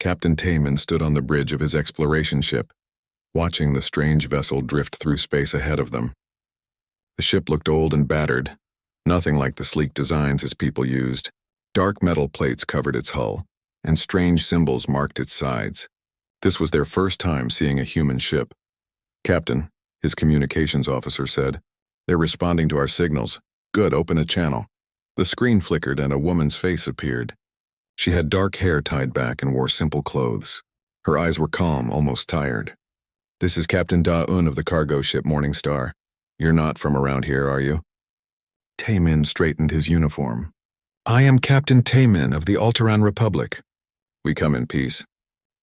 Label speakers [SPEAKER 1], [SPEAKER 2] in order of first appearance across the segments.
[SPEAKER 1] Captain Taman stood on the bridge of his exploration ship, watching the strange vessel drift through space ahead of them. The ship looked old and battered, nothing like the sleek designs his people used. Dark metal plates covered its hull, and strange symbols marked its sides. This was their first time seeing a human ship. "Captain," his communications officer said, "they're responding to our signals. Good, open a channel." The screen flickered and a woman's face appeared. She had dark hair tied back and wore simple clothes. Her eyes were calm, almost tired. "This is Captain Da-Un of the cargo ship Morning Star. You're not from around here, are you?" Taman straightened his uniform. "I am Captain Taman of the Alteran Republic. We come in peace.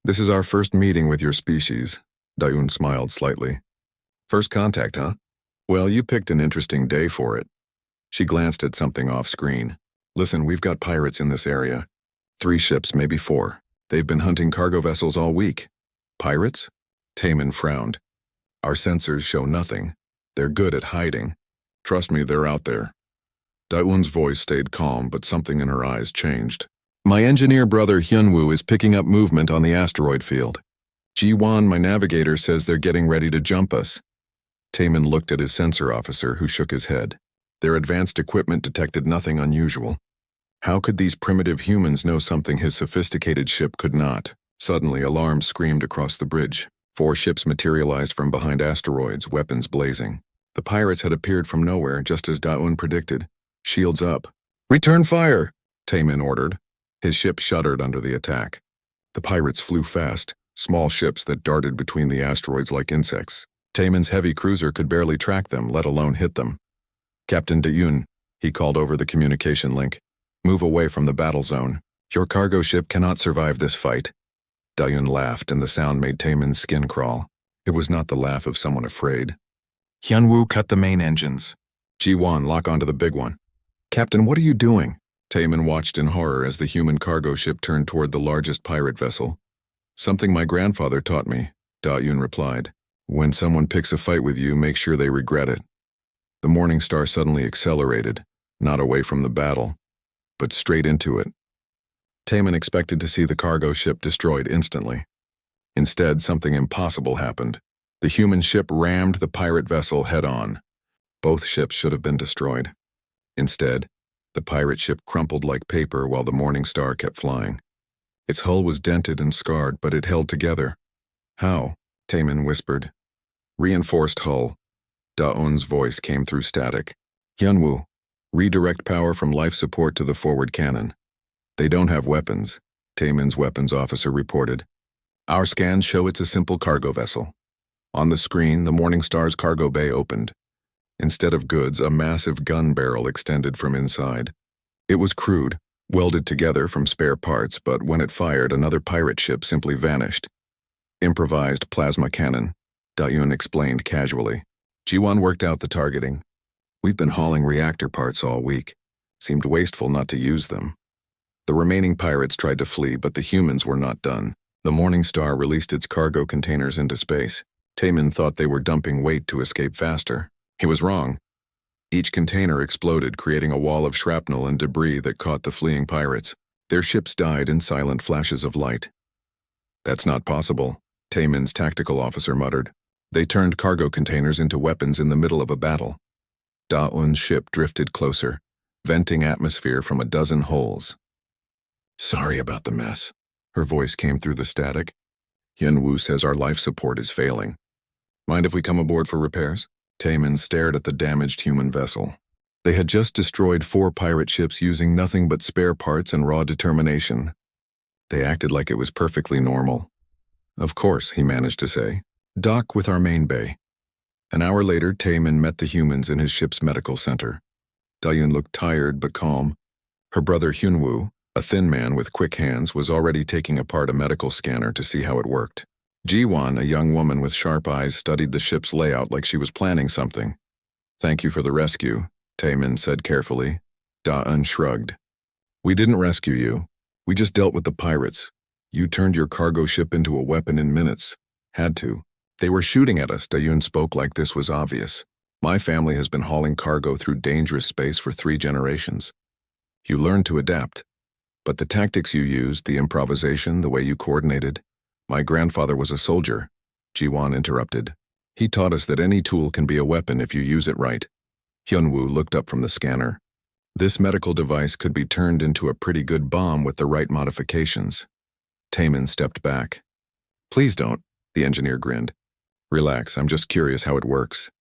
[SPEAKER 1] This is our first meeting with your species." Da-Un smiled slightly. "First contact, huh? Well, you picked an interesting day for it." She glanced at something off-screen. "Listen, we've got pirates in this area. 3 ships, maybe 4. They've been hunting cargo vessels all week." "Pirates?" Taman frowned. "Our sensors show nothing. They're good at hiding. Trust me, they're out there." Da-Un's voice stayed calm, but something in her eyes changed. "My engineer brother Hyunwoo is picking up movement on the asteroid field. Ji-Wan, my navigator, says they're getting ready to jump us." Taman looked at his sensor officer, who shook his head. Their advanced equipment detected nothing unusual. How could these primitive humans know something his sophisticated ship could not? Suddenly, alarms screamed across the bridge. 4 ships materialized from behind asteroids, weapons blazing. The pirates had appeared from nowhere, just as Da-Un predicted. "Shields up." "Return fire," Taman ordered. His ship shuddered under the attack. The pirates flew fast, small ships that darted between the asteroids like insects. Taman's heavy cruiser could barely track them, let alone hit them. "Captain Da-Un," he called over the communication link, "move away from the battle zone. Your cargo ship cannot survive this fight." Da-Un laughed, and the sound made Taman's skin crawl. It was not the laugh of someone afraid. "Hyunwoo, cut the main engines. Ji-Wan, lock onto the big one." "Captain, what are you doing?" Taman watched in horror as the human cargo ship turned toward the largest pirate vessel. "Something my grandfather taught me," Da-Un replied. "When someone picks a fight with you, make sure they regret it." The Morning Star suddenly accelerated, not away from the battle, but straight into it. Taman expected to see the cargo ship destroyed instantly. Instead, something impossible happened. The human ship rammed the pirate vessel head-on. Both ships should have been destroyed. Instead, the pirate ship crumpled like paper while the Morning Star kept flying. Its hull was dented and scarred, but it held together. "How?" Taman whispered. "Reinforced hull." Da-Un's voice came through static. "Hyunwoo, redirect power from life support to the forward cannon." "They don't have weapons," Taman's weapons officer reported. "Our scans show it's a simple cargo vessel." On the screen, the Morning Star's cargo bay opened. Instead of goods, a massive gun barrel extended from inside. It was crude, welded together from spare parts, but when it fired, another pirate ship simply vanished. "Improvised plasma cannon," Da-Un explained casually. Ji-Wan worked out the targeting. "We've been hauling reactor parts all week. Seemed wasteful not to use them." The remaining pirates tried to flee, but the humans were not done. The Morning Star released its cargo containers into space. Taman thought they were dumping weight to escape faster. He was wrong. Each container exploded, creating a wall of shrapnel and debris that caught the fleeing pirates. Their ships died in silent flashes of light. "That's not possible," Taman's tactical officer muttered. "They turned cargo containers into weapons in the middle of a battle." Da-Un's ship drifted closer, venting atmosphere from a dozen holes. "Sorry about the mess." Her voice came through the static. "Hyunwoo says our life support is failing. Mind if we come aboard for repairs?" Taman stared at the damaged human vessel. They had just destroyed 4 pirate ships using nothing but spare parts and raw determination. They acted like it was perfectly normal. "Of course," he managed to say. "Dock with our main bay." An hour later, Taman met the humans in his ship's medical center. Da-Un looked tired but calm. Her brother Hyunwoo, a thin man with quick hands, was already taking apart a medical scanner to see how it worked. Ji-Wan, a young woman with sharp eyes, studied the ship's layout like she was planning something. "Thank you for the rescue," Taman said carefully. Da-Un shrugged. "We didn't rescue you. We just dealt with the pirates. You turned your cargo ship into a weapon in minutes. Had to. They were shooting at us." Da-Un spoke like this was obvious. "My family has been hauling cargo through dangerous space for 3 generations. You learn to adapt." But the tactics you used, the improvisation, the way you coordinated. My grandfather was a soldier, Jiwon interrupted. He taught us that any tool can be a weapon if you use it right. Hyunwoo looked up from the scanner. This medical device could be turned into a pretty good bomb with the right modifications. Taemin stepped back. Please don't, the engineer grinned. Relax, I'm just curious how it works.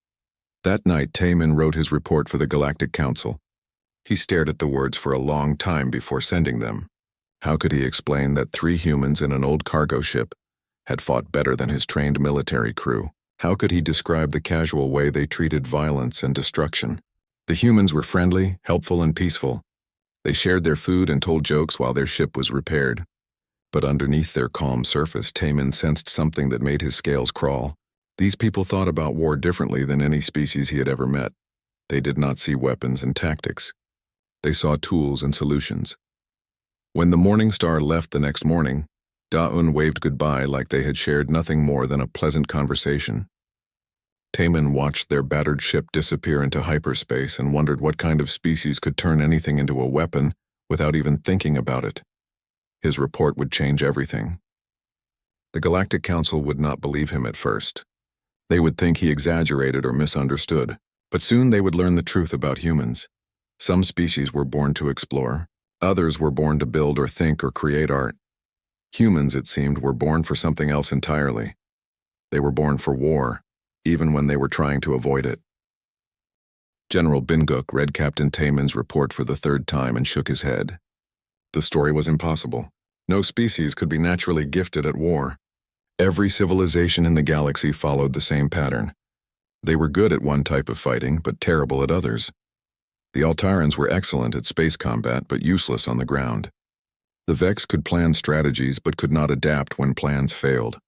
[SPEAKER 1] That night, Taemin wrote his report for the Galactic Council. He stared at the words for a long time before sending them. How could he explain that 3 humans in an old cargo ship had fought better than his trained military crew? How could he describe the casual way they treated violence and destruction? The humans were friendly, helpful, and peaceful. They shared their food and told jokes while their ship was repaired. But underneath their calm surface, Taemin sensed something that made his scales crawl. These people thought about war differently than any species he had ever met. They did not see weapons and tactics. They saw tools and solutions. When the Morning Star left the next morning, Da-un waved goodbye like they had shared nothing more than a pleasant conversation. Taemin watched their battered ship disappear into hyperspace and wondered what kind of species could turn anything into a weapon without even thinking about it. His report would change everything. The Galactic Council would not believe him at first. They would think he exaggerated or misunderstood, but soon they would learn the truth about humans. Some species were born to explore. Others were born to build or think or create art. Humans, it seemed, were born for something else entirely. They were born for war, even when they were trying to avoid it. General Binguk read Captain Taemin's report for the 3rd time and shook his head. The story was impossible. No species could be naturally gifted at war. Every civilization in the galaxy followed the same pattern. They were good at one type of fighting, but terrible at others. The Altarans were excellent at space combat, but useless on the ground. The Vex could plan strategies, but could not adapt when plans failed.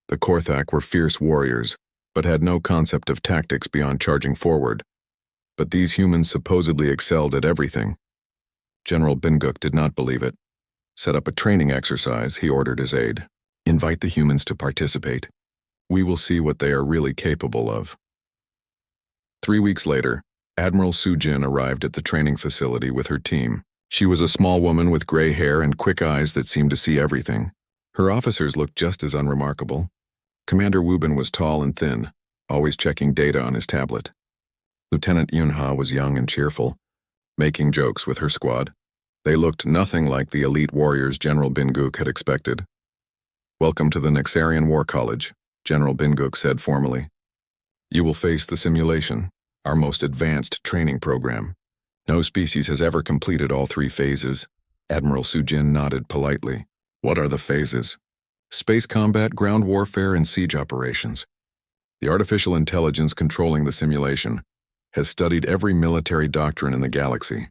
[SPEAKER 1] The Korthak were fierce warriors, but had no concept of tactics beyond charging forward. But these humans supposedly excelled at everything. General Binguk did not believe it. Set up a training exercise, he ordered his aide. Invite the humans to participate. We will see what they are really capable of. 3 weeks later, Admiral Soo-jin arrived at the training facility with her team. She was a small woman with gray hair and quick eyes that seemed to see everything. Her officers looked just as unremarkable. Commander Woobin was tall and thin, always checking data on his tablet. Lieutenant Yunha was young and cheerful, making jokes with her squad. They looked nothing like the elite warriors General Binguk had expected. Welcome to the Nexarian War College, General Binguk said formally. You will face the simulation, our most advanced training program. No species has ever completed all 3 phases. Admiral Soo-jin nodded politely. What are the phases? Space combat, ground warfare, and siege operations. The artificial intelligence controlling the simulation has studied every military doctrine in the galaxy.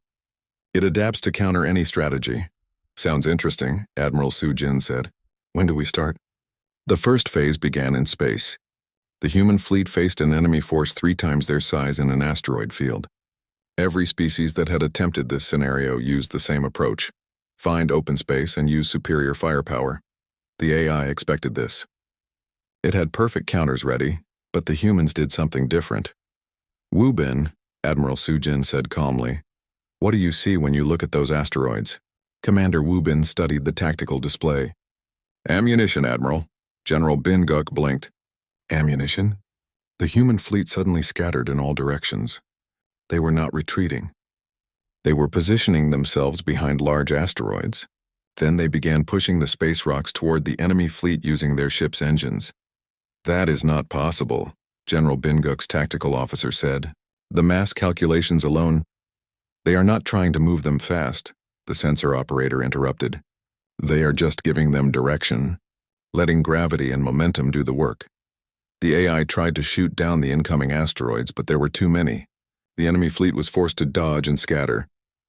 [SPEAKER 1] It adapts to counter any strategy. Sounds interesting, Admiral Soo-jin said. When do we start? The first phase began in space. The human fleet faced an enemy force 3 times their size in an asteroid field. Every species that had attempted this scenario used the same approach. Find open space and use superior firepower. The AI expected this. It had perfect counters ready, but the humans did something different. Woobin, Admiral Soo-jin said calmly, what do you see when you look at those asteroids? Commander Woobin studied the tactical display. Ammunition, Admiral. General Binguk blinked. Ammunition? The human fleet suddenly scattered in all directions. They were not retreating. They were positioning themselves behind large asteroids. Then they began pushing the space rocks toward the enemy fleet using their ship's engines. That is not possible, General Binguk's tactical officer said. The mass calculations alone. They are not trying to move them fast, the sensor operator interrupted. They are just giving them direction, letting gravity and momentum do the work. The AI tried to shoot down the incoming asteroids, but there were too many. The enemy fleet was forced to dodge and scatter,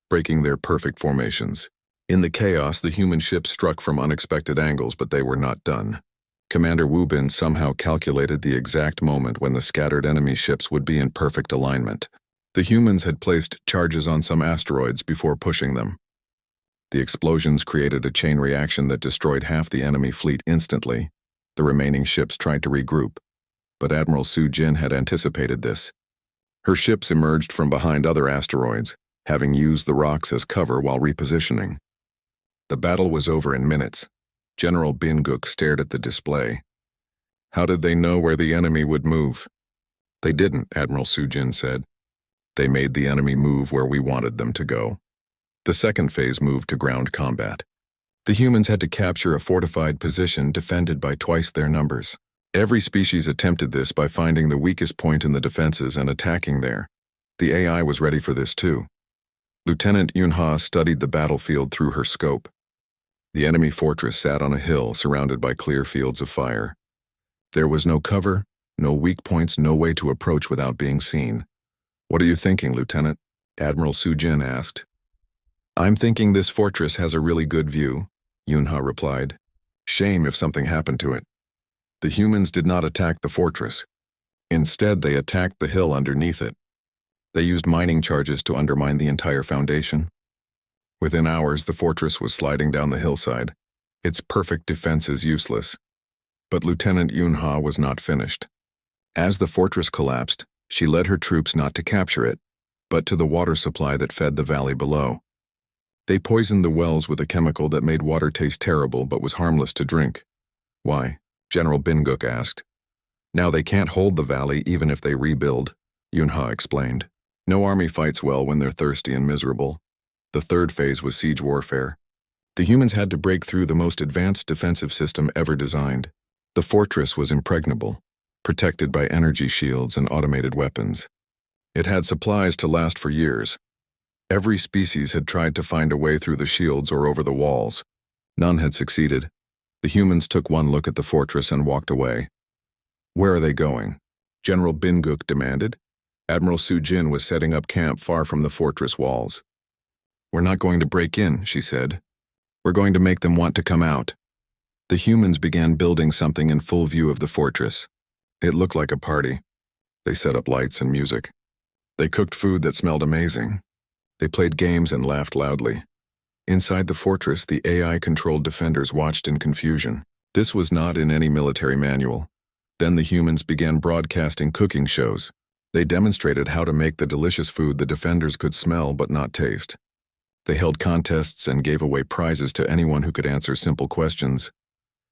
[SPEAKER 1] breaking their perfect formations. In the chaos, the human ships struck from unexpected angles, but they were not done. Commander Woobin somehow calculated the exact moment when the scattered enemy ships would be in perfect alignment. The humans had placed charges on some asteroids before pushing them. The explosions created a chain reaction that destroyed half the enemy fleet instantly. The remaining ships tried to regroup, but Admiral Soo-jin had anticipated this. Her ships emerged from behind other asteroids, having used the rocks as cover while repositioning. The battle was over in minutes. General Binguk stared at the display. How did they know where the enemy would move? They didn't, Admiral Sujin said. They made the enemy move where we wanted them to go. The second phase moved to ground combat. The humans had to capture a fortified position defended by twice their numbers. Every species attempted this by finding the weakest point in the defenses and attacking there. The AI was ready for this too. Lieutenant Yunha studied the battlefield through her scope. The enemy fortress sat on a hill surrounded by clear fields of fire. There was no cover, no weak points, no way to approach without being seen. What are you thinking, Lieutenant? Admiral Sujin asked. I'm thinking this fortress has a really good view, Yunha replied. Shame if something happened to it. The humans did not attack the fortress. Instead, they attacked the hill underneath it. They used mining charges to undermine the entire foundation. Within hours, the fortress was sliding down the hillside. Its perfect defenses useless. But Lieutenant Yunha was not finished. As the fortress collapsed, she led her troops not to capture it, but to the water supply that fed the valley below. They poisoned the wells with a chemical that made water taste terrible but was harmless to drink. Why? General Binguk asked. Now they can't hold the valley even if they rebuild, Yunha explained. No army fights well when they're thirsty and miserable. The third phase was siege warfare. The humans had to break through the most advanced defensive system ever designed. The fortress was impregnable, protected by energy shields and automated weapons. It had supplies to last for years. Every species had tried to find a way through the shields or over the walls. None had succeeded. The humans took one look at the fortress and walked away. Where are they going? General Binguk demanded. Admiral Sujin was setting up camp far from the fortress walls. We're not going to break in, she said. We're going to make them want to come out. The humans began building something in full view of the fortress. It looked like a party. They set up lights and music. They cooked food that smelled amazing. They played games and laughed loudly. Inside the fortress, the AI-controlled defenders watched in confusion. This was not in any military manual. Then the humans began broadcasting cooking shows. They demonstrated how to make the delicious food the defenders could smell but not taste. They held contests and gave away prizes to anyone who could answer simple questions.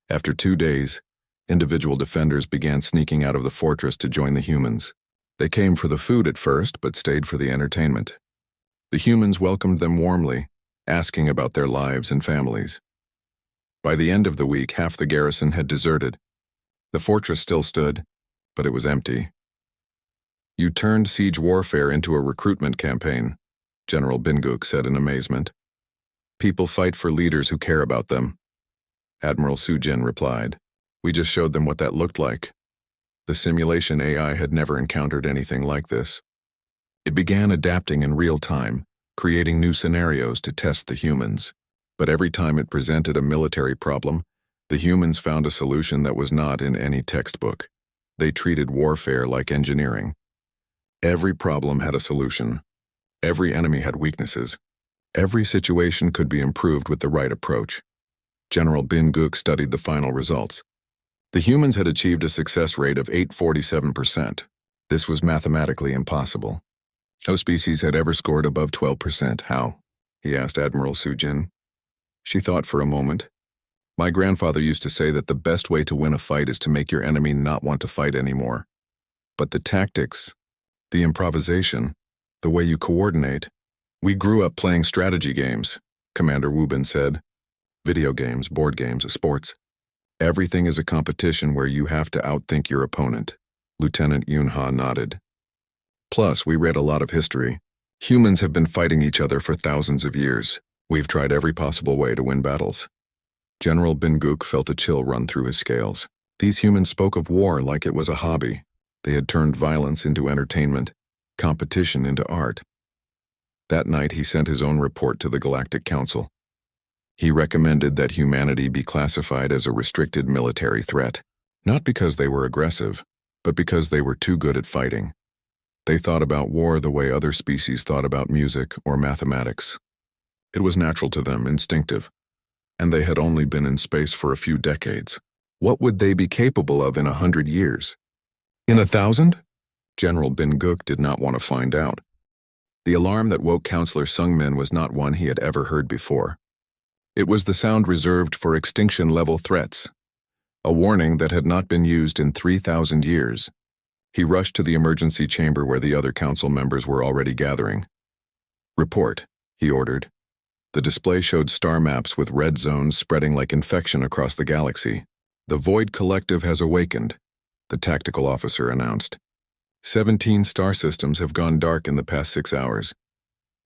[SPEAKER 1] After 2 days, individual defenders began sneaking out of the fortress to join the humans. They came for the food at first, but stayed for the entertainment. The humans welcomed them warmly, asking about their lives and families. By the end of the week, half the garrison had deserted. The fortress still stood, but it was empty. You turned siege warfare into a recruitment campaign, General Binguk said in amazement. People fight for leaders who care about them. Admiral Sujin replied. We just showed them what that looked like. The simulation AI had never encountered anything like this. It began adapting in real time, creating new scenarios to test the humans. But every time it presented a military problem, the humans found a solution that was not in any textbook. They treated warfare like engineering. Every problem had a solution. Every enemy had weaknesses. Every situation could be improved with the right approach. General Binguk studied the final results. The humans had achieved a success rate of 847%. This was mathematically impossible. No species had ever scored above 12%. How? He asked Admiral Sujin. She thought for a moment. My grandfather used to say that the best way to win a fight is to make your enemy not want to fight anymore. But the tactics, the improvisation, the way you coordinate. We grew up playing strategy games, Commander Wubin said. Video games, board games, sports. Everything is a competition where you have to outthink your opponent. Lieutenant Yunha nodded. Plus, we read a lot of history. Humans have been fighting each other for thousands of years. We've tried every possible way to win battles. General Binguk felt a chill run through his scales. These humans spoke of war like it was a hobby. They had turned violence into entertainment, competition into art. That night, he sent his own report to the Galactic Council. He recommended that humanity be classified as a restricted military threat, not because they were aggressive, but because they were too good at fighting. They thought about war the way other species thought about music or mathematics. It was natural to them, instinctive, and they had only been in space for a few decades. What would they be capable of in 100 years? In 1,000? General Binguk did not want to find out. The alarm that woke Counselor Sungmin was not one he had ever heard before. It was the sound reserved for extinction-level threats, a warning that had not been used in 3,000 years. He rushed to the emergency chamber where the other council members were already gathering. "Report," he ordered. The display showed star maps with red zones spreading like infection across the galaxy. "The Void Collective has awakened," the tactical officer announced. 17 star systems have gone dark in the past 6 hours.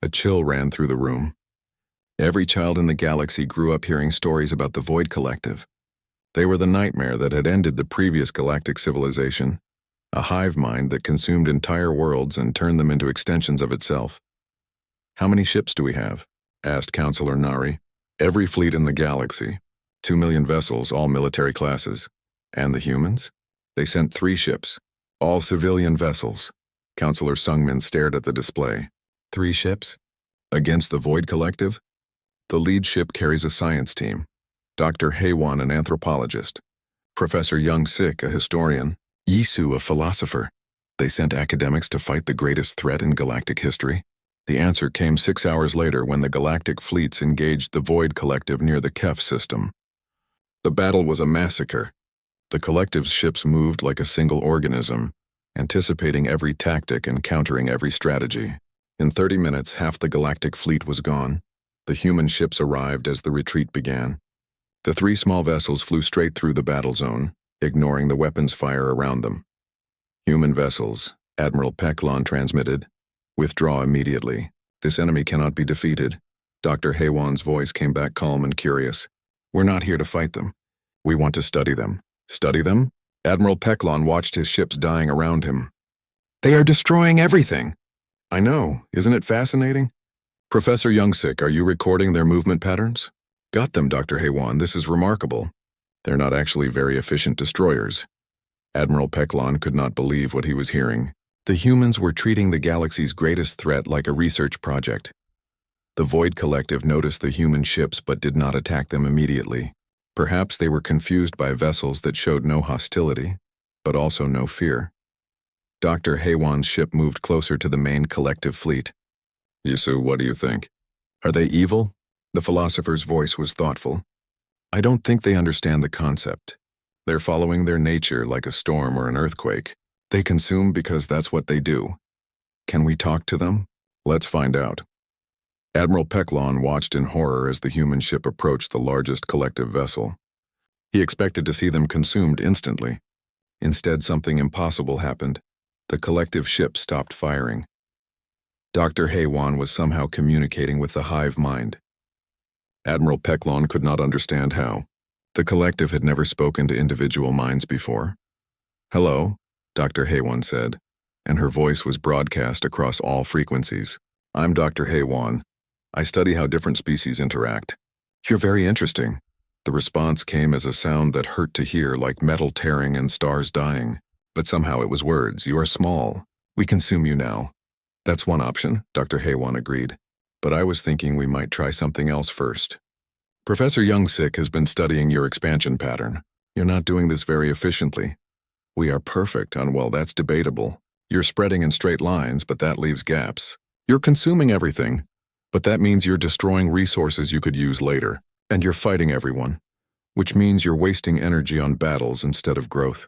[SPEAKER 1] A chill ran through the room. Every child in the galaxy grew up hearing stories about the Void Collective. They were the nightmare that had ended the previous galactic civilization, a hive mind that consumed entire worlds and turned them into extensions of itself. "How many ships do we have?" asked Counselor Nari. "Every fleet in the galaxy. 2 million vessels, all military classes." "And the humans?" "They sent 3 ships, all civilian vessels." Counselor Sungmin stared at the display. 3 ships? Against the Void Collective? The lead ship carries a science team. Dr. Heywan, an anthropologist. Professor Young-Sik, a historian. Yisu, a philosopher. They sent academics to fight the greatest threat in galactic history. The answer came 6 hours later when the galactic fleets engaged the Void Collective near the Kef system. The battle was a massacre. The Collective's ships moved like a single organism, anticipating every tactic and countering every strategy. In 30 minutes, half the galactic fleet was gone. The human ships arrived as the retreat began. The 3 small vessels flew straight through the battle zone, ignoring the weapons fire around them. "Human vessels," Admiral Peklon transmitted. "Withdraw immediately. This enemy cannot be defeated." Dr. Heywan's voice came back calm and curious. "We're not here to fight them. We want to study them." "Study them?" Admiral Peklon watched his ships dying around him. "They are destroying everything." "I know. Isn't it fascinating?" "Professor Young-Sik, are you recording their movement patterns?" "Got them, Dr. Heywan. This is remarkable. They're not actually very efficient destroyers." Admiral Peklon could not believe what he was hearing. The humans were treating the galaxy's greatest threat like a research project. The Void Collective noticed the human ships but did not attack them immediately. Perhaps they were confused by vessels that showed no hostility, but also no fear. Dr. Heywan's ship moved closer to the main collective fleet. "Yisu, what do you think? Are they evil?" The philosopher's voice was thoughtful. "I don't think they understand the concept. They're following their nature like a storm or an earthquake. They consume because that's what they do. Can we talk to them? Let's find out." Admiral Peklon watched in horror as the human ship approached the largest collective vessel. He expected to see them consumed instantly. Instead, something impossible happened. The collective ship stopped firing. Dr. Heywan was somehow communicating with the hive mind. Admiral Peklon could not understand how. The collective had never spoken to individual minds before. "Hello," Dr. Heywan said, and her voice was broadcast across all frequencies. "I'm Dr. Heywan. I study how different species interact." "You're very interesting." The response came as a sound that hurt to hear, like metal tearing and stars dying. But somehow it was words. "You are small. We consume you now." "That's one option," Dr. Heywan agreed. "But I was thinking we might try something else first. Professor Young-Sik has been studying your expansion pattern. You're not doing this very efficiently. We are perfect, and well, that's debatable. You're spreading in straight lines, but that leaves gaps. You're consuming everything, but that means you're destroying resources you could use later. And you're fighting everyone, which means you're wasting energy on battles instead of growth."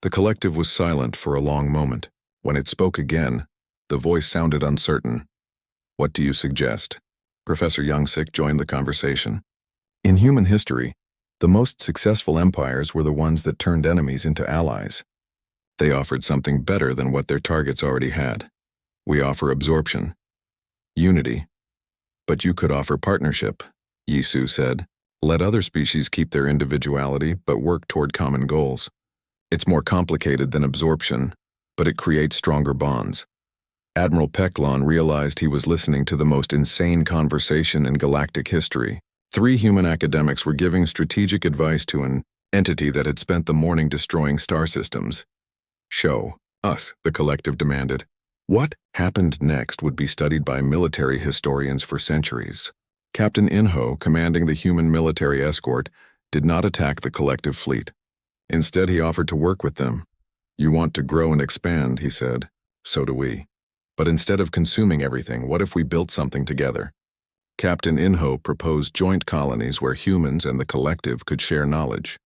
[SPEAKER 1] The collective was silent for a long moment. When it spoke again, the voice sounded uncertain. "What do you suggest?" Professor Young-Sik joined the conversation. "In human history, the most successful empires were the ones that turned enemies into allies. They offered something better than what their targets already had. We offer absorption, unity. But you could offer partnership," Yisu said. "Let other species keep their individuality but work toward common goals. It's more complicated than absorption, but it creates stronger bonds." Admiral Peklon realized he was listening to the most insane conversation in galactic history. 3 human academics were giving strategic advice to an entity that had spent the morning destroying star systems. "Show us," the collective demanded. What happened next would be studied by military historians for centuries. Captain Inho, commanding the human military escort, did not attack the collective fleet. Instead, he offered to work with them. "You want to grow and expand," he said. "So do we. But instead of consuming everything, what if we built something together? Captain Inho proposed joint colonies where humans and the collective could share knowledge.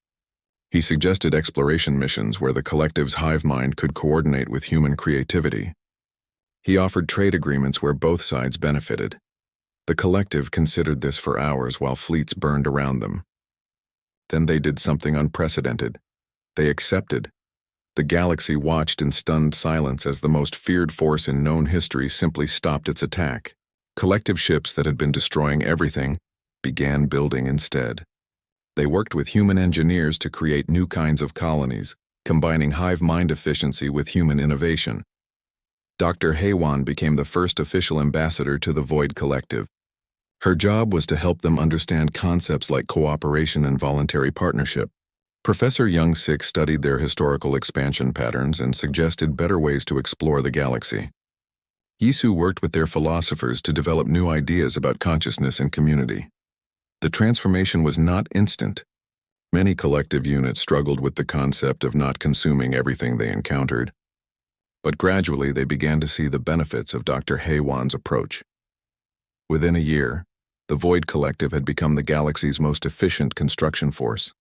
[SPEAKER 1] He suggested exploration missions where the collective's hive mind could coordinate with human creativity. He offered trade agreements where both sides benefited. The collective considered this for hours while fleets burned around them. Then they did something unprecedented. They accepted. The galaxy watched in stunned silence as the most feared force in known history simply stopped its attack. Collective ships that had been destroying everything began building instead. They worked with human engineers to create new kinds of colonies, combining hive mind efficiency with human innovation. Dr. Haywan became the first official ambassador to the Void Collective. Her job was to help them understand concepts like cooperation and voluntary partnership. Professor Young-Sik studied their historical expansion patterns and suggested better ways to explore the galaxy. Yisu worked with their philosophers to develop new ideas about consciousness and community. The transformation was not instant. Many collective units struggled with the concept of not consuming everything they encountered. But gradually they began to see the benefits of Dr. Haywan's approach. Within a year, the Void Collective had become the galaxy's most efficient construction force.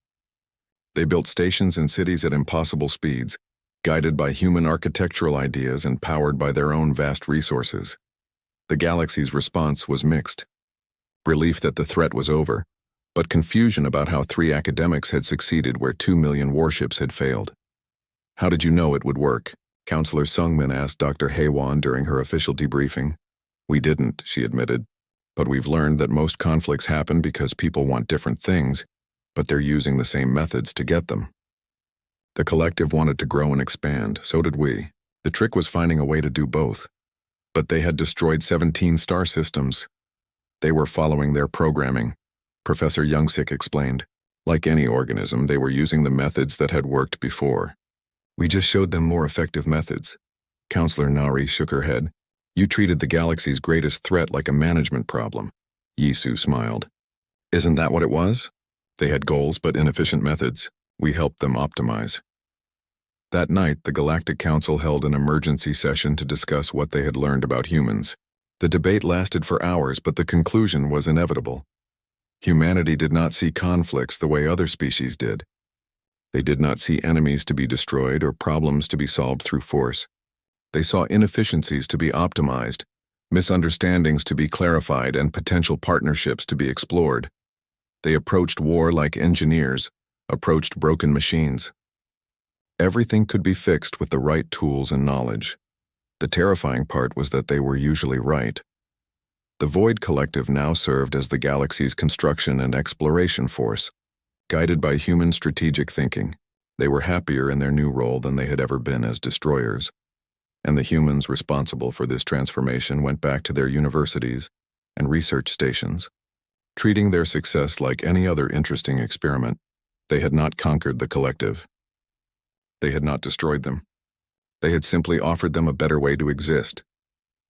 [SPEAKER 1] They built stations and cities at impossible speeds, guided by human architectural ideas and powered by their own vast resources. The galaxy's response was mixed. Relief that the threat was over, but confusion about how 3 academics had succeeded where 2 million warships had failed. "How did you know it would work?" Counselor Sungmin asked Dr. Haywan during her official debriefing. "We didn't," she admitted. "But we've learned that most conflicts happen because people want different things, but they're using the same methods to get them. The collective wanted to grow and expand, so did we. The trick was finding a way to do both. But they had destroyed 17 star systems. They were following their programming," Professor Young-Sik explained. "Like any organism, they were using the methods that had worked before. We just showed them more effective methods." Counselor Nari shook her head. "You treated the galaxy's greatest threat like a management problem." Yisu smiled. "Isn't that what it was? They had goals but inefficient methods. We helped them optimize." That night, the Galactic Council held an emergency session to discuss what they had learned about humans. The debate lasted for hours, but the conclusion was inevitable. Humanity did not see conflicts the way other species did. They did not see enemies to be destroyed or problems to be solved through force. They saw inefficiencies to be optimized, misunderstandings to be clarified, and potential partnerships to be explored. They approached war like engineers, approached broken machines. Everything could be fixed with the right tools and knowledge. The terrifying part was that they were usually right. The Void Collective now served as the galaxy's construction and exploration force, guided by human strategic thinking. They were happier in their new role than they had ever been as destroyers. And the humans responsible for this transformation went back to their universities and research stations, treating their success like any other interesting experiment. They had not conquered the collective. They had not destroyed them. They had simply offered them a better way to exist.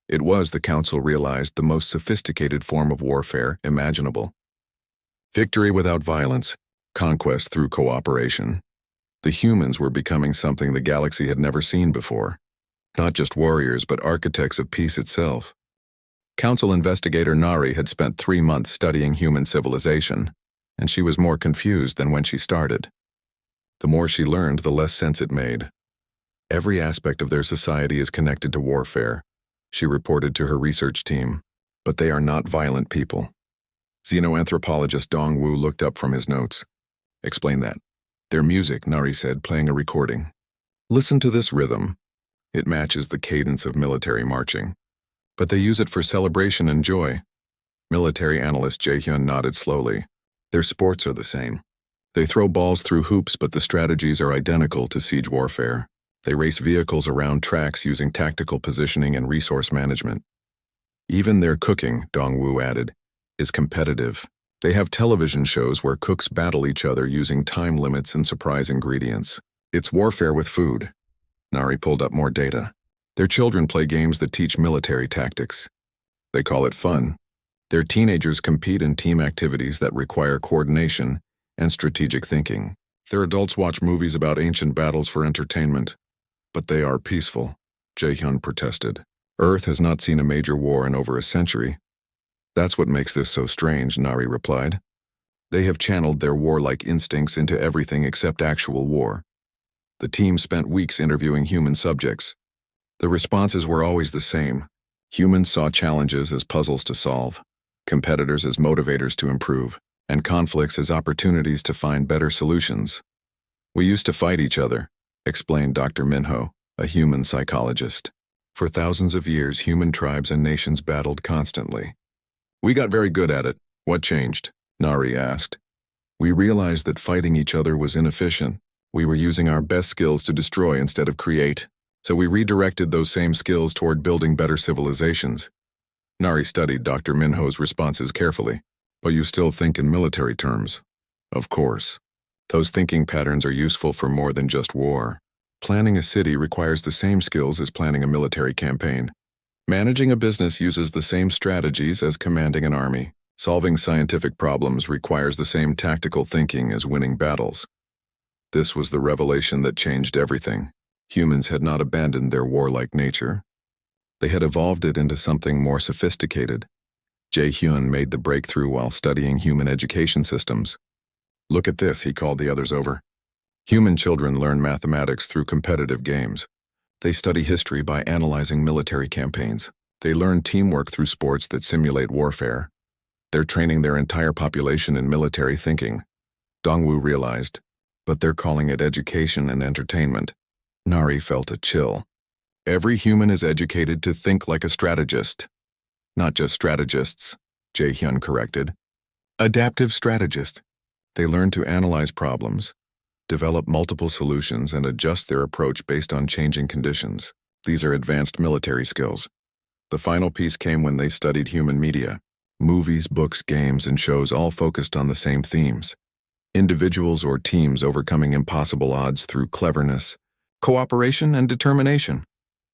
[SPEAKER 1] It was, the Council realized, the most sophisticated form of warfare imaginable. Victory without violence, conquest through cooperation. The humans were becoming something the galaxy had never seen before. Not just warriors, but architects of peace itself. Council investigator Nari had spent 3 months studying human civilization, and she was more confused than when she started. The more she learned, the less sense it made. "Every aspect of their society is connected to warfare," she reported to her research team, "but they are not violent people." Xenoanthropologist Dong Wu looked up from his notes. "Explain that." "Their music," Nari said, playing a recording. "Listen to this rhythm. It matches the cadence of military marching. But they use it for celebration and joy." Military analyst Jae-hyun nodded slowly. "Their sports are the same. They throw balls through hoops, but the strategies are identical to siege warfare. They race vehicles around tracks using tactical positioning and resource management. Even their cooking," Dong Wu added, "is competitive. They have television shows where cooks battle each other using time limits and surprise ingredients. It's warfare with food." Nari pulled up more data. "Their children play games that teach military tactics. They call it fun. Their teenagers compete in team activities that require coordination and strategic thinking. Their adults watch movies about ancient battles for entertainment. But they are peaceful," Jae-hyun protested. "Earth has not seen a major war in over a century. That's what makes this so strange, Nari replied. They have channeled their warlike instincts into everything except actual war. The team spent weeks interviewing human subjects. The responses were always the same. Humans saw challenges as puzzles to solve, competitors as motivators to improve, and conflicts as opportunities to find better solutions. We used to fight each other, explained Dr. Minho, a human psychologist. For thousands of years, human tribes and nations battled constantly. We got very good at it. What changed? Nari asked. We realized that fighting each other was inefficient. We were using our best skills to destroy instead of create. So we redirected those same skills toward building better civilizations. Nari studied Dr. Minho's responses carefully. But you still think in military terms. Of course. Those thinking patterns are useful for more than just war. Planning a city requires the same skills as planning a military campaign. Managing a business uses the same strategies as commanding an army. Solving scientific problems requires the same tactical thinking as winning battles. This was the revelation that changed everything. Humans had not abandoned their warlike nature. They had evolved it into something more sophisticated. Jae-hyun made the breakthrough while studying human education systems. Look at this, he called the others over. Human children learn mathematics through competitive games. They study history by analyzing military campaigns. They learn teamwork through sports that simulate warfare. They're training their entire population in military thinking. Dongwoo realized, but they're calling it education and entertainment. Nari felt a chill. Every human is educated to think like a strategist. Not just strategists, Jae-hyun corrected. Adaptive strategists. They learn to analyze problems, develop multiple solutions, and adjust their approach based on changing conditions. These are advanced military skills. The final piece came when they studied human media. Movies, books, games, and shows all focused on the same themes. Individuals or teams overcoming impossible odds through cleverness, cooperation, and determination.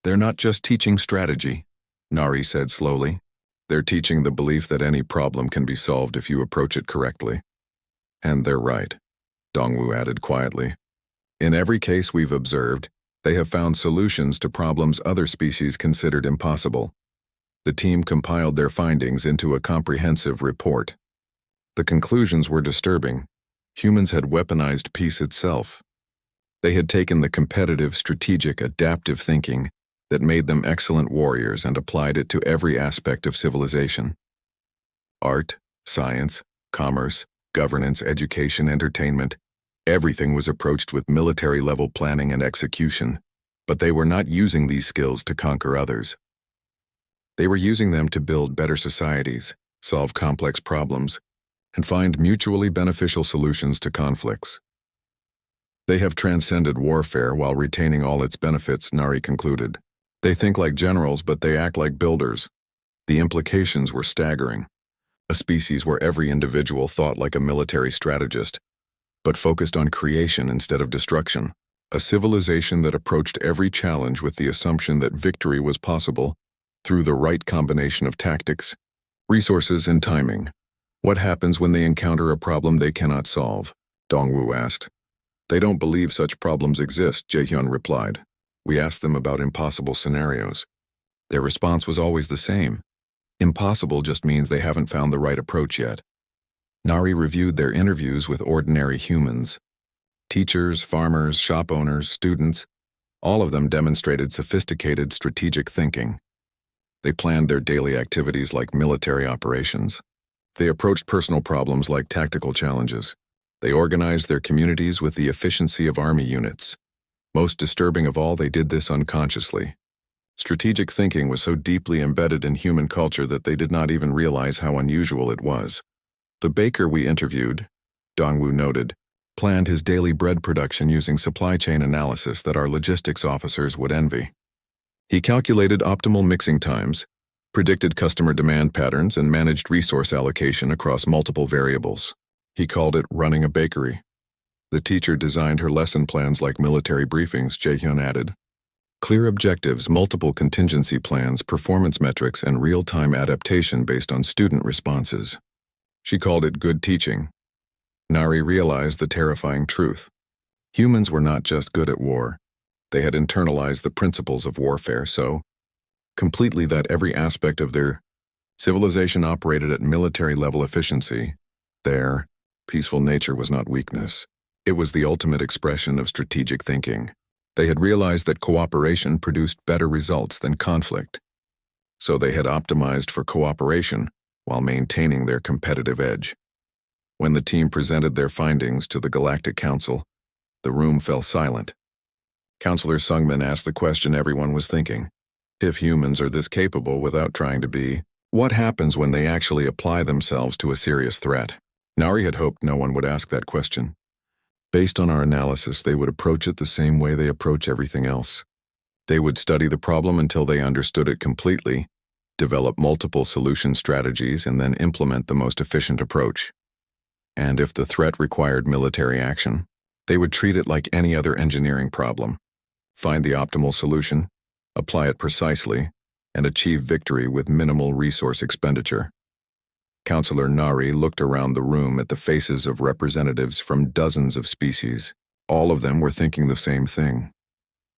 [SPEAKER 1] They're not just teaching strategy, Nari said slowly. They're teaching the belief that any problem can be solved if you approach it correctly. And they're right, Dongwoo added quietly. In every case we've observed, they have found solutions to problems other species considered impossible. The team compiled their findings into a comprehensive report. The conclusions were disturbing. Humans had weaponized peace itself. They had taken the competitive, strategic, adaptive thinking that made them excellent warriors and applied it to every aspect of civilization. Art, science, commerce, governance, education, entertainment, everything was approached with military-level planning and execution, but they were not using these skills to conquer others. They were using them to build better societies, solve complex problems, and find mutually beneficial solutions to conflicts. They have transcended warfare while retaining all its benefits, Nari concluded. They think like generals, but they act like builders. The implications were staggering. A species where every individual thought like a military strategist, but focused on creation instead of destruction. A civilization that approached every challenge with the assumption that victory was possible through the right combination of tactics, resources, and timing. What happens when they encounter a problem they cannot solve? Dongwoo asked. They don't believe such problems exist, Jae-hyun replied. We asked them about impossible scenarios. Their response was always the same. Impossible just means they haven't found the right approach yet. Nari reviewed their interviews with ordinary humans. Teachers, farmers, shop owners, students, all of them demonstrated sophisticated strategic thinking. They planned their daily activities like military operations. They approached personal problems like tactical challenges. They organized their communities with the efficiency of army units. Most disturbing of all, they did this unconsciously. Strategic thinking was so deeply embedded in human culture that they did not even realize how unusual it was. The baker we interviewed, Dongwoo noted, planned his daily bread production using supply chain analysis that our logistics officers would envy. He calculated optimal mixing times, predicted customer demand patterns, and managed resource allocation across multiple variables. He called it running a bakery. The teacher designed her lesson plans like military briefings, Jae-hyun added. Clear objectives, multiple contingency plans, performance metrics, and real-time adaptation based on student responses. She called it good teaching. Nari realized the terrifying truth. Humans were not just good at war. They had internalized the principles of warfare so completely that every aspect of their Civilization operated at military-level efficiency. Their peaceful nature was not weakness. It was the ultimate expression of strategic thinking. They had realized that cooperation produced better results than conflict. So they had optimized for cooperation while maintaining their competitive edge. When the team presented their findings to the Galactic Council, the room fell silent. Counselor Sungmin asked the question everyone was thinking. If humans are this capable without trying to be, what happens when they actually apply themselves to a serious threat? Nari had hoped no one would ask that question. Based on our analysis, they would approach it the same way they approach everything else. They would study the problem until they understood it completely, develop multiple solution strategies, and then implement the most efficient approach. And if the threat required military action, they would treat it like any other engineering problem. Find the optimal solution, apply it precisely, and achieve victory with minimal resource expenditure. Counselor Nari looked around the room at the faces of representatives from dozens of species. All of them were thinking the same thing.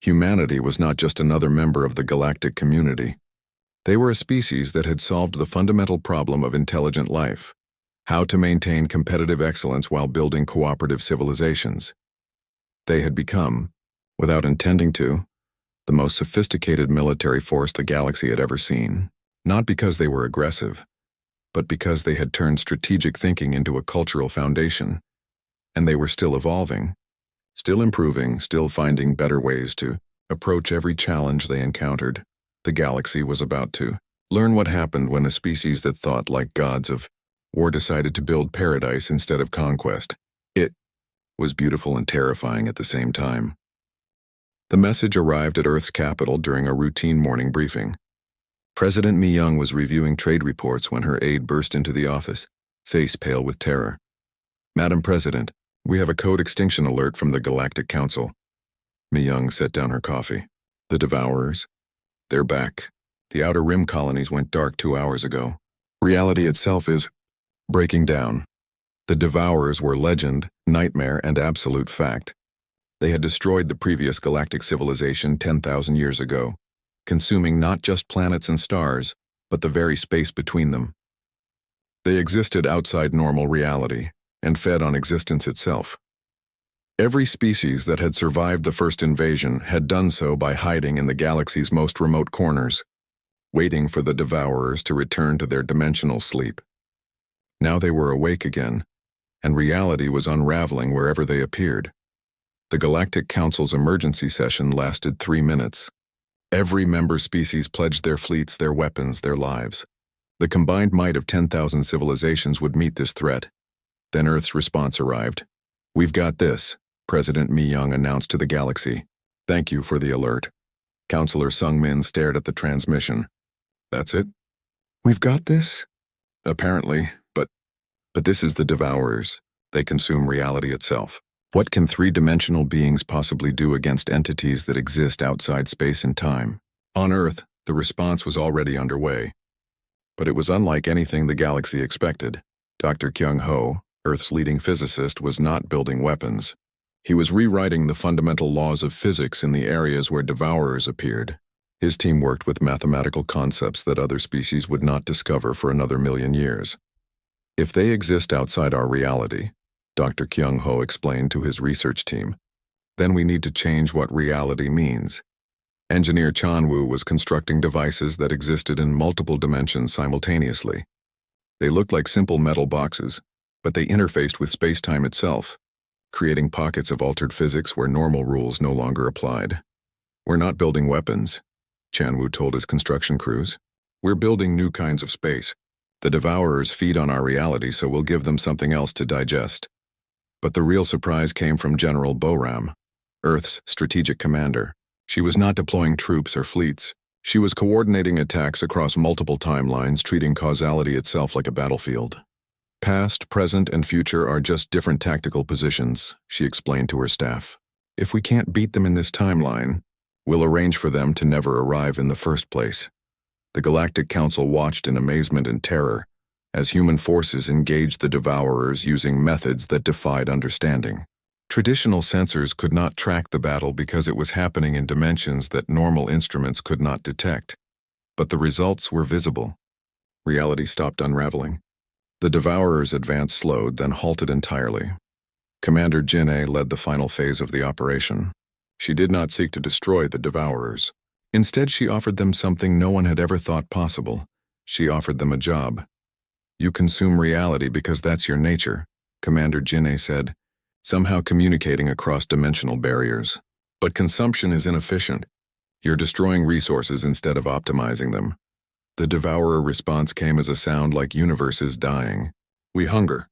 [SPEAKER 1] Humanity was not just another member of the galactic community. They were a species that had solved the fundamental problem of intelligent life: how to maintain competitive excellence while building cooperative civilizations. They had become, without intending to, the most sophisticated military force the galaxy had ever seen, not because they were aggressive, but because they had turned strategic thinking into a cultural foundation, and they were still evolving, still improving, still finding better ways to approach every challenge they encountered. The galaxy was about to learn what happened when a species that thought like gods of war decided to build paradise instead of conquest. It was beautiful and terrifying at the same time. The message arrived at Earth's capital during a routine morning briefing. President Mi-young was reviewing trade reports when her aide burst into the office, face pale with terror. "Madam President, we have a code extinction alert from the Galactic Council." Mi-young set down her coffee. "The Devourers? They're back. The Outer Rim colonies went dark 2 hours ago. Reality itself is breaking down. The Devourers were legend, nightmare, and absolute fact. They had destroyed the previous galactic civilization 10,000 years ago, consuming not just planets and stars, but the very space between them. They existed outside normal reality and fed on existence itself. Every species that had survived the first invasion had done so by hiding in the galaxy's most remote corners, waiting for the Devourers to return to their dimensional sleep. Now they were awake again, and reality was unraveling wherever they appeared. The Galactic Council's emergency session lasted 3 minutes. Every member species pledged their fleets, their weapons, their lives. The combined might of 10,000 civilizations would meet this threat. Then Earth's response arrived. "We've got this," President Mi-young announced to the galaxy. "Thank you for the alert." Counselor Sungmin stared at the transmission. "That's it? We've got this?" "Apparently, but this is the Devourers. They consume reality itself. What can three-dimensional beings possibly do against entities that exist outside space and time?" On Earth, the response was already underway. But it was unlike anything the galaxy expected. Dr. Kyung-ho, Earth's leading physicist, was not building weapons. He was rewriting the fundamental laws of physics in the areas where Devourers appeared. His team worked with mathematical concepts that other species would not discover for another 1,000,000 years. "If they exist outside our reality," Dr. Kyung-ho explained to his research team, "then we need to change what reality means." Engineer Chan-woo was constructing devices that existed in multiple dimensions simultaneously. They looked like simple metal boxes, but they interfaced with space-time itself, creating pockets of altered physics where normal rules no longer applied. "We're not building weapons," Chan-woo told his construction crews. "We're building new kinds of space. The Devourers feed on our reality, so we'll give them something else to digest." But the real surprise came from General Boram, Earth's strategic commander. She was not deploying troops or fleets. She was coordinating attacks across multiple timelines, treating causality itself like a battlefield. "Past, present, and future are just different tactical positions," she explained to her staff. "If we can't beat them in this timeline, we'll arrange for them to never arrive in the first place." The Galactic Council watched in amazement and terror as human forces engaged the Devourers using methods that defied understanding. Traditional sensors could not track the battle because it was happening in dimensions that normal instruments could not detect. But the results were visible. Reality stopped unraveling. The Devourer's advance slowed, then halted entirely. Commander Jin-A led the final phase of the operation. She did not seek to destroy the Devourers. Instead, she offered them something no one had ever thought possible. She offered them a job. "You consume reality because that's your nature," Commander Jin-A said, somehow communicating across dimensional barriers. "But consumption is inefficient. You're destroying resources instead of optimizing them." The Devourer response came as a sound like universes dying. "We hunger.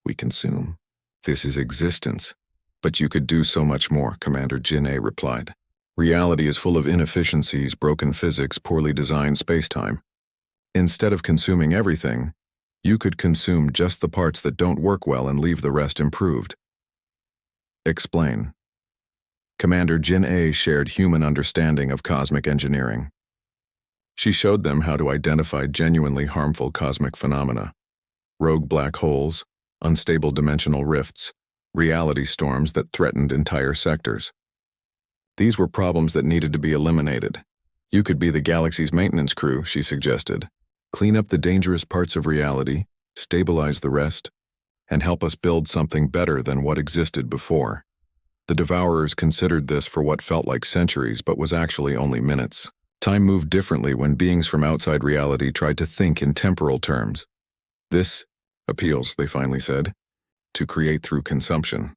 [SPEAKER 1] We consume. This is existence. But you could do so much more," Commander Jin-A replied. "Reality is full of inefficiencies, broken physics, poorly designed space-time. Instead of consuming everything, you could consume just the parts that don't work well and leave the rest improved." Explain. Commander Jin-A shared human understanding of cosmic engineering. She showed them how to identify genuinely harmful cosmic phenomena: rogue black holes, unstable dimensional rifts, reality storms that threatened entire sectors. These were problems that needed to be eliminated. "You could be the galaxy's maintenance crew," she suggested. "Clean up the dangerous parts of reality, stabilize the rest, and help us build something better than what existed before." The Devourers considered this for what felt like centuries but was actually only minutes. Time moved differently when beings from outside reality tried to think in temporal terms. "This appeals," they finally said. "To create through consumption.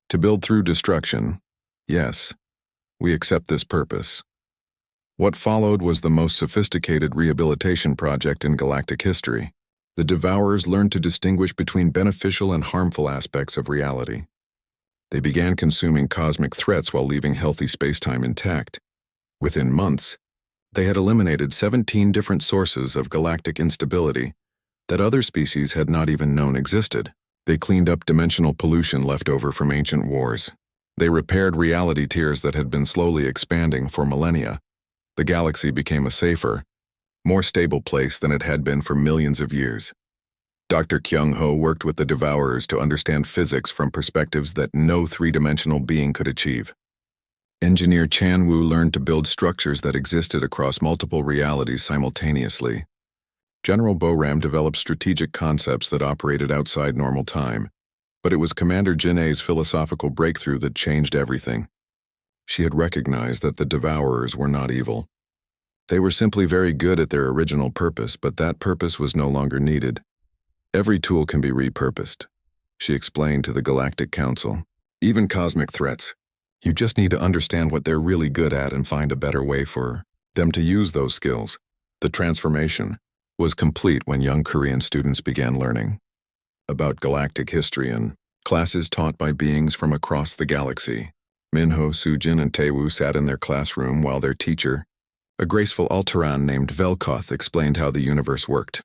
[SPEAKER 1] To build through destruction. Yes, we accept this purpose." What followed was the most sophisticated rehabilitation project in galactic history. The Devourers learned to distinguish between beneficial and harmful aspects of reality. They began consuming cosmic threats while leaving healthy spacetime intact. Within months, they had eliminated 17 different sources of galactic instability that other species had not even known existed. They cleaned up dimensional pollution left over from ancient wars. They repaired reality tiers that had been slowly expanding for millennia. The galaxy became a safer, more stable place than it had been for millions of years. Dr. Kyung-ho worked with the Devourers to understand physics from perspectives that no three-dimensional being could achieve. Engineer Chan-woo learned to build structures that existed across multiple realities simultaneously. General Boram developed strategic concepts that operated outside normal time, but it was Commander Jin-A's philosophical breakthrough that changed everything. She had recognized that the Devourers were not evil. They were simply very good at their original purpose, but that purpose was no longer needed. "Every tool can be repurposed," she explained to the Galactic Council. "Even cosmic threats. You just need to understand what they're really good at and find a better way for them to use those skills." The transformation was complete when young Korean students began learning about galactic history in classes taught by beings from across the galaxy. Minho, Sujin, and Taewoo sat in their classroom while their teacher, a graceful Alteran named Velkoth, explained how the universe worked.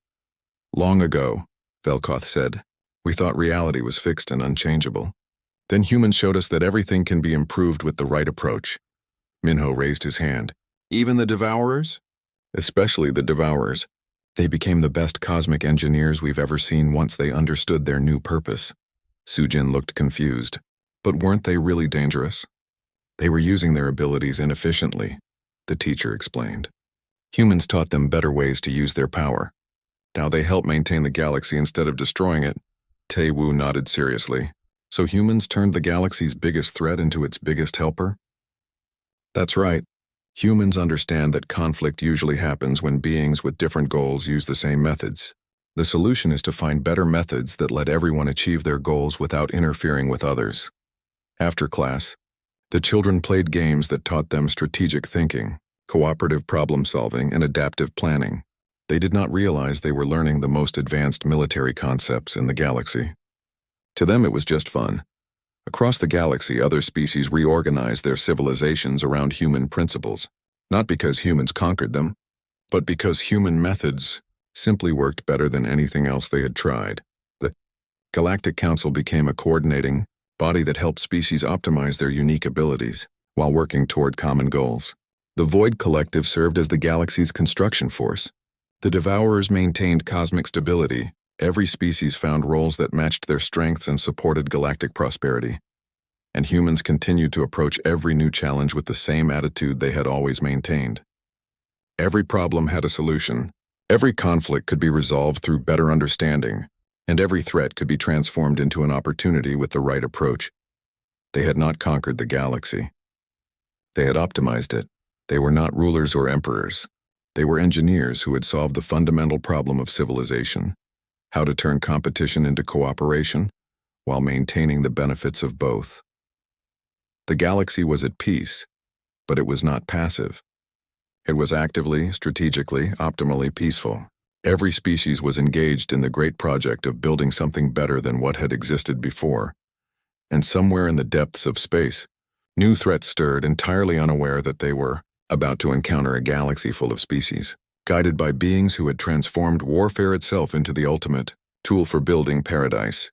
[SPEAKER 1] "Long ago," Velkoth said, "we thought reality was fixed and unchangeable. Then humans showed us that everything can be improved with the right approach." Minho raised his hand. "Even the Devourers?" "Especially the Devourers. They became the best cosmic engineers we've ever seen once they understood their new purpose." Sujin looked confused. "But weren't they really dangerous?" "They were using their abilities inefficiently," the teacher explained. "Humans taught them better ways to use their power. Now they help maintain the galaxy instead of destroying it." Taewoo nodded seriously. "So humans turned the galaxy's biggest threat into its biggest helper?" "That's right. Humans understand that conflict usually happens when beings with different goals use the same methods. The solution is to find better methods that let everyone achieve their goals without interfering with others." After class, the children played games that taught them strategic thinking, cooperative problem-solving, and adaptive planning. They did not realize they were learning the most advanced military concepts in the galaxy. To them, it was just fun. Across the galaxy, other species reorganized their civilizations around human principles, not because humans conquered them, but because human methods simply worked better than anything else they had tried. The Galactic Council became a coordinating body that helped species optimize their unique abilities while working toward common goals. The Void Collective served as the galaxy's construction force. The Devourers maintained cosmic stability. Every species found roles that matched their strengths and supported galactic prosperity. And humans continued to approach every new challenge with the same attitude they had always maintained. Every problem had a solution, Every conflict could be resolved through better understanding, and every threat could be transformed into an opportunity with the right approach. They had not conquered the galaxy. They had optimized it. They were not rulers or emperors. They were engineers who had solved the fundamental problem of civilization: how to turn competition into cooperation while maintaining the benefits of both. The galaxy was at peace, but it was not passive. It was actively, strategically, optimally peaceful. Every species was engaged in the great project of building something better than what had existed before. And somewhere in the depths of space, new threats stirred, entirely unaware that they were about to encounter a galaxy full of species, guided by beings who had transformed warfare itself into the ultimate tool for building paradise.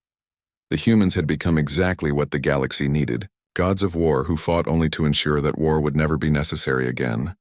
[SPEAKER 1] The humans had become exactly what the galaxy needed: gods of war who fought only to ensure that war would never be necessary again.